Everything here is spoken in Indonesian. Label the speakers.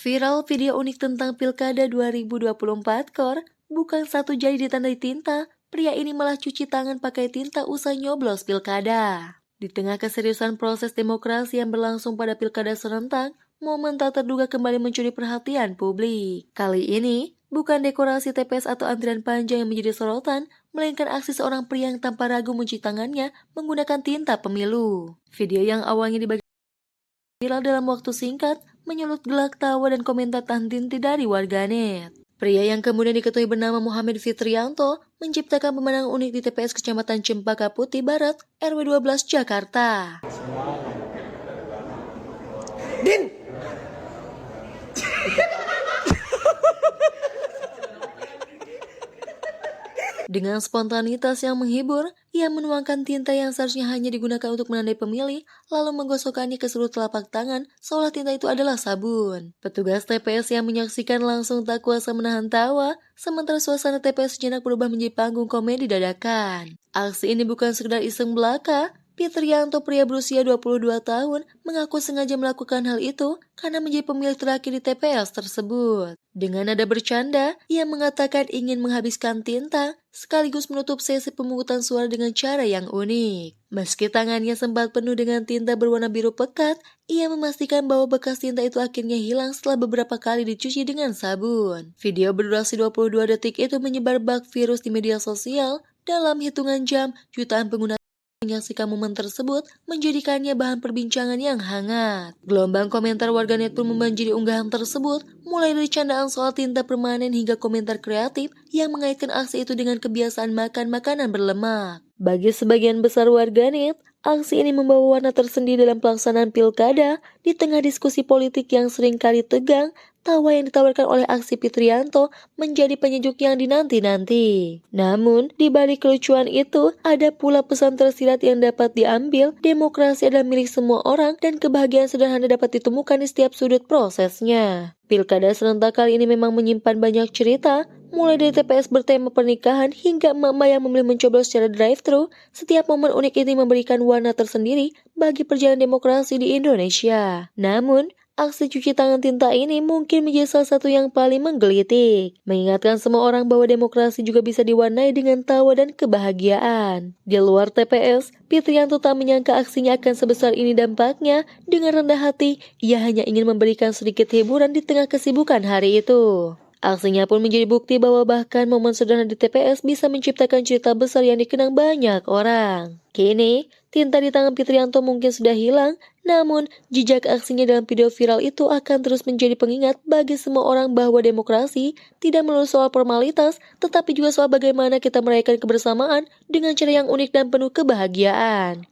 Speaker 1: Viral video unik tentang Pilkada 2024 KOR, bukan satu jari ditandai tinta, pria ini malah cuci tangan pakai tinta usai nyoblos pilkada. Di tengah keseriusan proses demokrasi yang berlangsung pada pilkada serentak, momen tak terduga kembali mencuri perhatian publik. Kali ini, bukan dekorasi TPS atau antrian panjang yang menjadi sorotan, melainkan aksi seorang pria yang tanpa ragu mencuci tangannya menggunakan tinta pemilu. Video yang awalnya dibagi viral dalam waktu singkat, menyulut gelak tawa dan komentar tahan henti dari warganet. Pria yang kemudian diketahui bernama Muhammad Fitrianto menciptakan pemandangan unik di TPS Kecamatan Cempaka Putih Barat, RW 12 Jakarta.
Speaker 2: Din!
Speaker 1: Dengan spontanitas yang menghibur, ia menuangkan tinta yang seharusnya hanya digunakan untuk menandai pemilih, lalu menggosokkannya ke seluruh telapak tangan, seolah tinta itu adalah sabun. Petugas TPS yang menyaksikan langsung tak kuasa menahan tawa, sementara suasana TPS sejenak berubah menjadi panggung komedi dadakan. Aksi ini bukan sekedar iseng belaka. Fitrianto, pria berusia 22 tahun, mengaku sengaja melakukan hal itu karena menjadi pemilih terakhir di TPS tersebut. Dengan nada bercanda, ia mengatakan ingin menghabiskan tinta, sekaligus menutup sesi pemungutan suara dengan cara yang unik. Meski tangannya sempat penuh dengan tinta berwarna biru pekat, ia memastikan bahwa bekas tinta itu akhirnya hilang setelah beberapa kali dicuci dengan sabun. Video berdurasi 22 detik itu menyebar bak virus di media sosial. Dalam hitungan jam, jutaan pengguna menyaksikan momen tersebut menjadikannya bahan perbincangan yang hangat. Gelombang komentar warganet pun membanjiri unggahan tersebut, mulai dari candaan soal tinta permanen hingga komentar kreatif yang mengaitkan aksi itu dengan kebiasaan makan makanan berlemak. Bagi sebagian besar warganet, aksi ini membawa warna tersendiri dalam pelaksanaan pilkada. Di tengah diskusi politik yang seringkali tegang, tawa yang ditawarkan oleh aksi Fitrianto menjadi penyejuk yang dinanti-nanti. Namun, di balik kelucuan itu, ada pula pesan tersirat yang dapat diambil. Demokrasi adalah milik semua orang dan kebahagiaan sederhana dapat ditemukan di setiap sudut prosesnya. Pilkada serentak kali ini memang menyimpan banyak cerita, mulai dari TPS bertema pernikahan hingga emak-emak yang memilih mencoblos secara drive-thru. Setiap momen unik ini memberikan warna tersendiri bagi perjalanan demokrasi di Indonesia. Namun, aksi cuci tangan tinta ini mungkin menjadi salah satu yang paling menggelitik, mengingatkan semua orang bahwa demokrasi juga bisa diwarnai dengan tawa dan kebahagiaan. Di luar TPS, Fitrianto tak menyangka aksinya akan sebesar ini dampaknya. Dengan rendah hati, ia hanya ingin memberikan sedikit hiburan di tengah kesibukan hari itu. Aksinya pun menjadi bukti bahwa bahkan momen sederhana di TPS bisa menciptakan cerita besar yang dikenang banyak orang. Kini, tinta di tangan Fitrianto mungkin sudah hilang, namun jejak aksinya dalam video viral itu akan terus menjadi pengingat bagi semua orang bahwa demokrasi tidak melulu soal formalitas, tetapi juga soal bagaimana kita merayakan kebersamaan dengan cara yang unik dan penuh kebahagiaan.